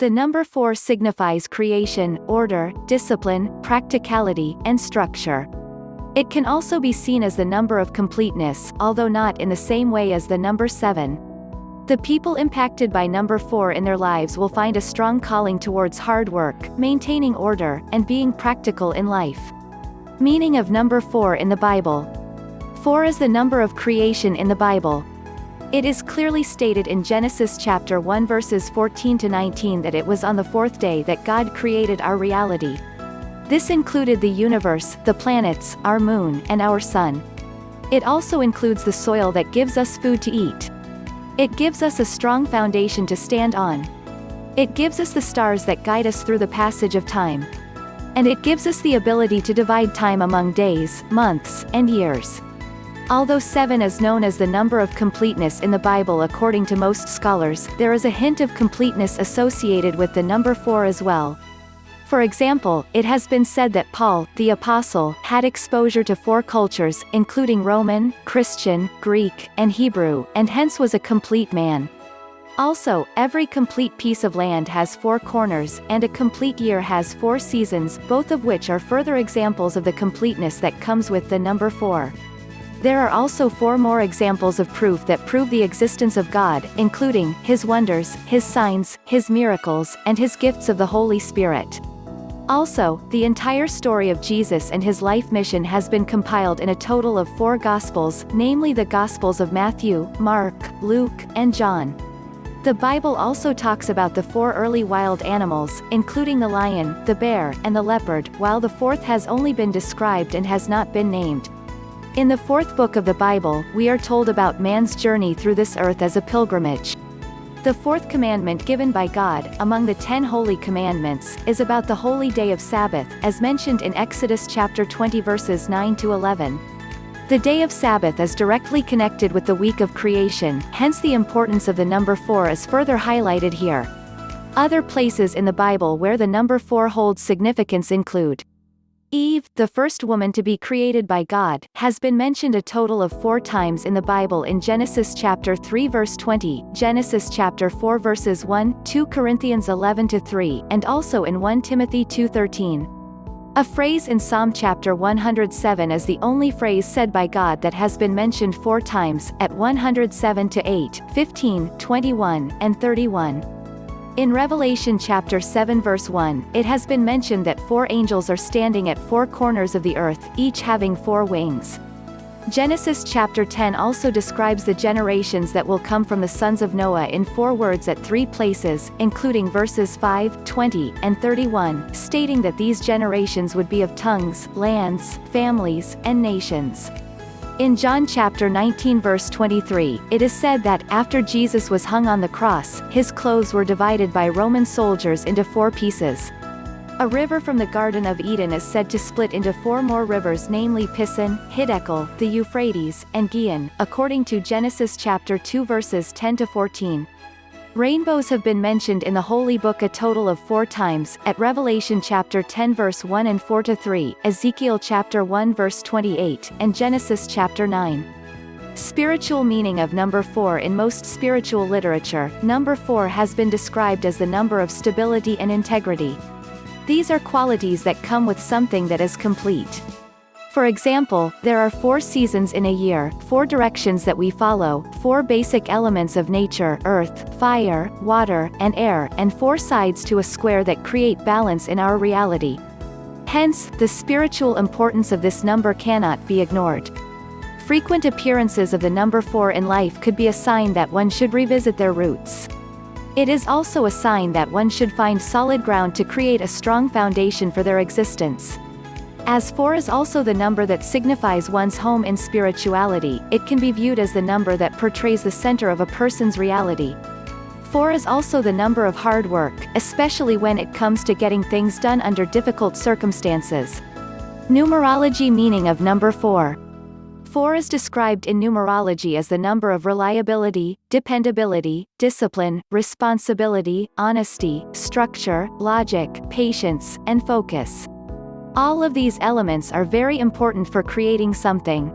The number 4 signifies creation, order, discipline, practicality, and structure. It can also be seen as the number of completeness, although not in the same way as the number 7. The people impacted by number 4 in their lives will find a strong calling towards hard work, maintaining order, and being practical in life. Meaning of number 4 in the Bible. 4 is the number of creation in the Bible. It is clearly stated in Genesis chapter 1 verses 14 to 19 that it was on the fourth day that God created our reality. This included the universe, the planets, our moon, and our sun. It also includes the soil that gives us food to eat. It gives us a strong foundation to stand on. It gives us the stars that guide us through the passage of time. And it gives us the ability to divide time among days, months, and years. Although 7 is known as the number of completeness in the Bible according to most scholars, there is a hint of completeness associated with the number 4 as well. For example, it has been said that Paul, the apostle, had exposure to 4 cultures, including Roman, Christian, Greek, and Hebrew, and hence was a complete man. Also, every complete piece of land has 4 corners, and a complete year has 4 seasons, both of which are further examples of the completeness that comes with the number 4. There are also 4 more examples of proof that prove the existence of God, including His wonders, His signs, His miracles, and His gifts of the Holy Spirit. Also, the entire story of Jesus and His life mission has been compiled in a total of 4 Gospels, namely the Gospels of Matthew, Mark, Luke, and John. The Bible also talks about the 4 early wild animals, including the lion, the bear, and the leopard, while the 4th has only been described and has not been named. In the 4th book of the Bible, we are told about man's journey through this earth as a pilgrimage. The 4th commandment given by God, among the 10 holy commandments, is about the holy day of Sabbath, as mentioned in Exodus chapter 20 verses 9 to 11. The day of Sabbath is directly connected with the week of creation, hence the importance of the number 4 is further highlighted here. Other places in the Bible where the number 4 holds significance include Eve, the first woman to be created by God, has been mentioned a total of 4 times in the Bible in Genesis chapter 3 verse 20, Genesis chapter 4 verses 1, 2 Corinthians 11-3, and also in 1 Timothy 2:13. A phrase in Psalm chapter 107 is the only phrase said by God that has been mentioned 4 times, at 107-8, 15, 21, and 31. In Revelation chapter 7 verse 1, it has been mentioned that 4 angels are standing at 4 corners of the earth, each having 4 wings. Genesis chapter 10 also describes the generations that will come from the sons of Noah in 4 words at 3 places, including verses 5, 20, and 31, stating that these generations would be of tongues, lands, families, and nations. In John chapter 19 verse 23, it is said that, after Jesus was hung on the cross, his clothes were divided by Roman soldiers into 4 pieces. A river from the Garden of Eden is said to split into 4 more rivers, namely Pison, Hiddekel, the Euphrates, and Gihon, according to Genesis chapter 2 verses 10-14. Rainbows have been mentioned in the Holy Book a total of 4 times, at Revelation chapter 10 verse 1 and 4-3, Ezekiel chapter 1 verse 28, and Genesis chapter 9. Spiritual meaning of number 4. In most spiritual literature, number 4 has been described as the number of stability and integrity. These are qualities that come with something that is complete. For example, there are 4 seasons in a year, 4 directions that we follow, 4 basic elements of nature, earth, fire, water, and air, and 4 sides to a square that create balance in our reality. Hence, the spiritual importance of this number cannot be ignored. Frequent appearances of the number 4 in life could be a sign that one should revisit their roots. It is also a sign that one should find solid ground to create a strong foundation for their existence. As 4 is also the number that signifies one's home in spirituality, it can be viewed as the number that portrays the center of a person's reality. 4 is also the number of hard work, especially when it comes to getting things done under difficult circumstances. Numerology meaning of number 4. 4 is described in numerology as the number of reliability, dependability, discipline, responsibility, honesty, structure, logic, patience, and focus. All of these elements are very important for creating something.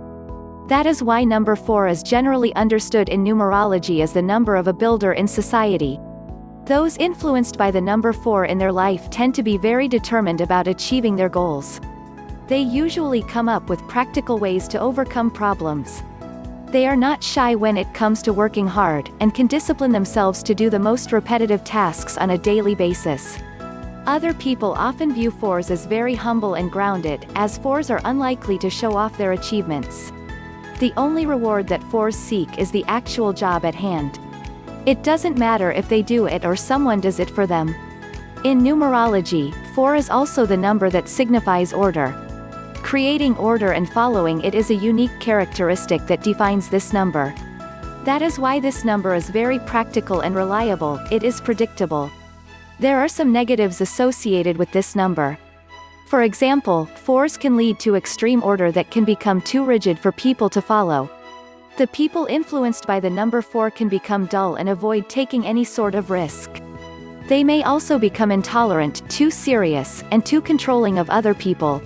That is why number 4 is generally understood in numerology as the number of a builder in society. Those influenced by the number 4 in their life tend to be very determined about achieving their goals. They usually come up with practical ways to overcome problems. They are not shy when it comes to working hard, and can discipline themselves to do the most repetitive tasks on a daily basis. Other people often view 4s as very humble and grounded, as 4s are unlikely to show off their achievements. The only reward that 4s seek is the actual job at hand. It doesn't matter if they do it or someone does it for them. In numerology, 4 is also the number that signifies order. Creating order and following it is a unique characteristic that defines this number. That is why this number is very practical and reliable. It is predictable. There are some negatives associated with this number. For example, 4s can lead to extreme order that can become too rigid for people to follow. The people influenced by the number 4 can become dull and avoid taking any sort of risk. They may also become intolerant, too serious, and too controlling of other people.